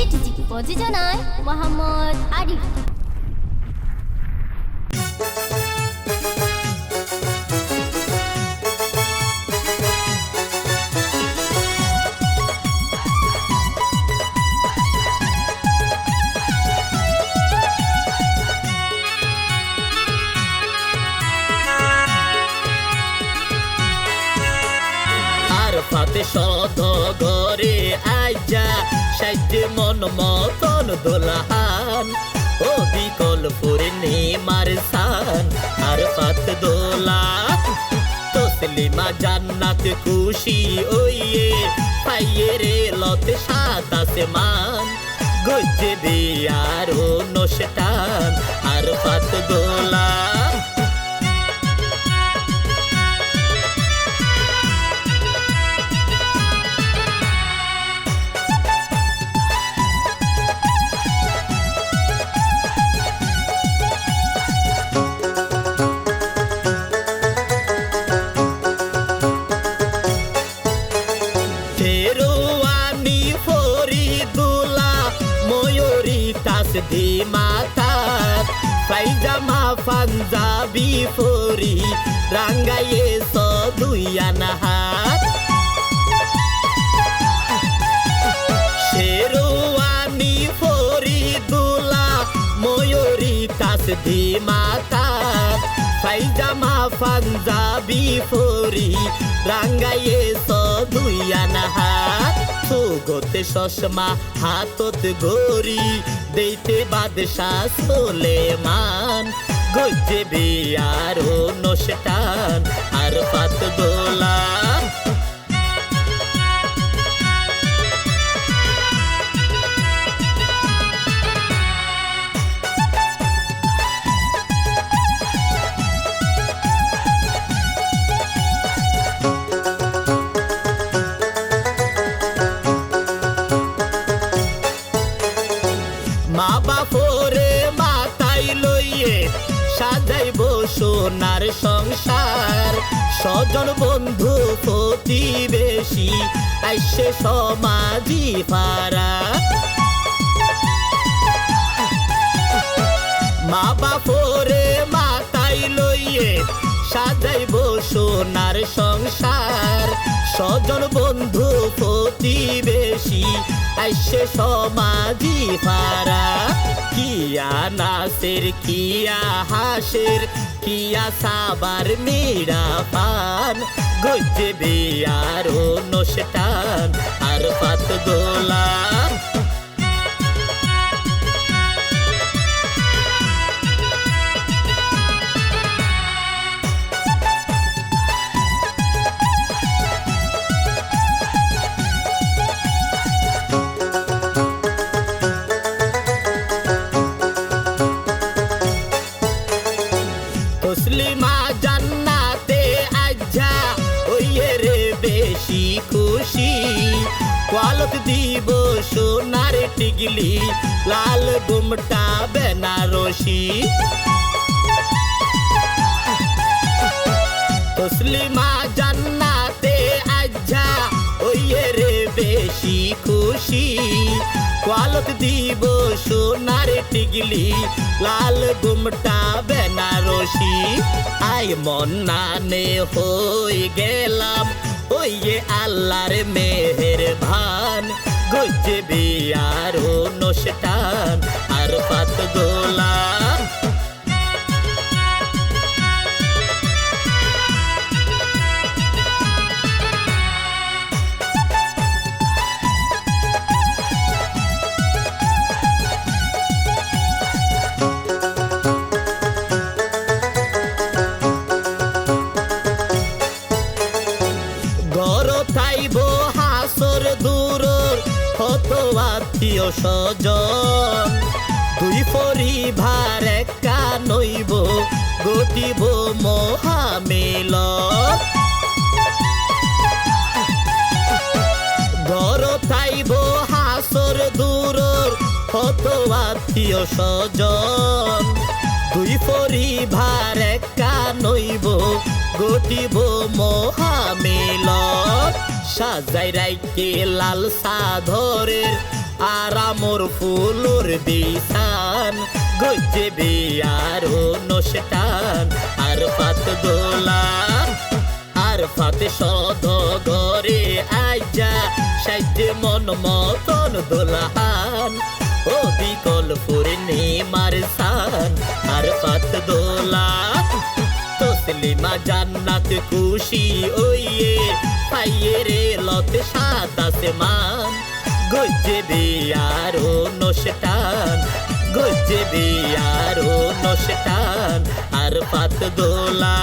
চিঠিচিক প্রযোজনায় মোহাম্মদ আরিফ। ফাতে সদ ঘরে আইজা সাইজে মন মতন দোলাহান ও বিকল পূর্ণিমার সান আর ফাত দোলা তসলিমা জান্নাত খুশি ওইয়ে পাইয়ে রে লতে সাত আসমান গজ্জে বিয়ার অনুষ্ঠান আর ফাত দোলা দি মাতা পাইজামা পাঞ্জাবি ফরি রাঙ্গাইয়ে সদুইয়ানা হাত শেরওয়ানি ফরি দুলা ময়ূরী তাস দি মাতা পাইজামা পাঞ্জাবি ফরি রাঙ্গাইয়ে সদুইয়ানা হাত গোতে চশমা হাতত গড়ি দেইতে বাদশাহ সুলেমান গজ্জে বিয়ার অনুষ্ঠান আর ফাত দোলা মা বাপরে মাতাই লইয়ে সাজাইব সোনার সংসার স্বজন বন্ধু প্রতিবেশী আইসে সমাজি পারা মা বাপরে মাতাই লইয়ে সাজাইব সোনার সংসার স্বজন বন্ধু প্রতিবেশী আইসে সমাজি পারা কিয়া নাসের কিয়া হাসের কিয়া সাবার মেরা পান গজ্জে বিয়ার অনুষ্ঠান আর ফাত দোলা তসলিমা জান্নাতে আজ্জা ওইয়ে রে বেশি খুশি কোয়ালত দিব সোনার টিগলি লাল গুমটা বেনারসি তসলিমা জান্নাতে আজ্জা ওইয়ে রে বেশি খুশি কোয়ালত দিব সোনার টিগলি লাল গুমটা বেনারসি আই মন্নানে হই গেলাম ওইয়ে আল্লাহর মেহের ভান গজ্জে বিয়ার অনুষ্ঠান আর ফাত দোলা আত্মীয় স্বজন দুই পরিবার একা নইব গতিব মহামেল ঘর তাইব হাসর দূরর কত আত্মীয় স্বজন দুই পরিবার একা নইব গতিব মহামেল সাজাই রাইকে লাল সাধরের আর আমর ফুলুর বিছান গজ্জে বিয়ার অনুষ্ঠান আর পাত দোলা আর পাতে সদ ঘরে আইজা সাইজে মন মতন দোলাহান ও বিকল পূর্ণিমার সান আর পাত দোলা তসলিমা জান্নাত খুশি ওইয়ে পাইয়ে রে লত সাদা সেমান গজ্জে বিয়ার অনুষ্ঠান গজ্জে বিয়ার অনুষ্ঠান আর পাত দোলা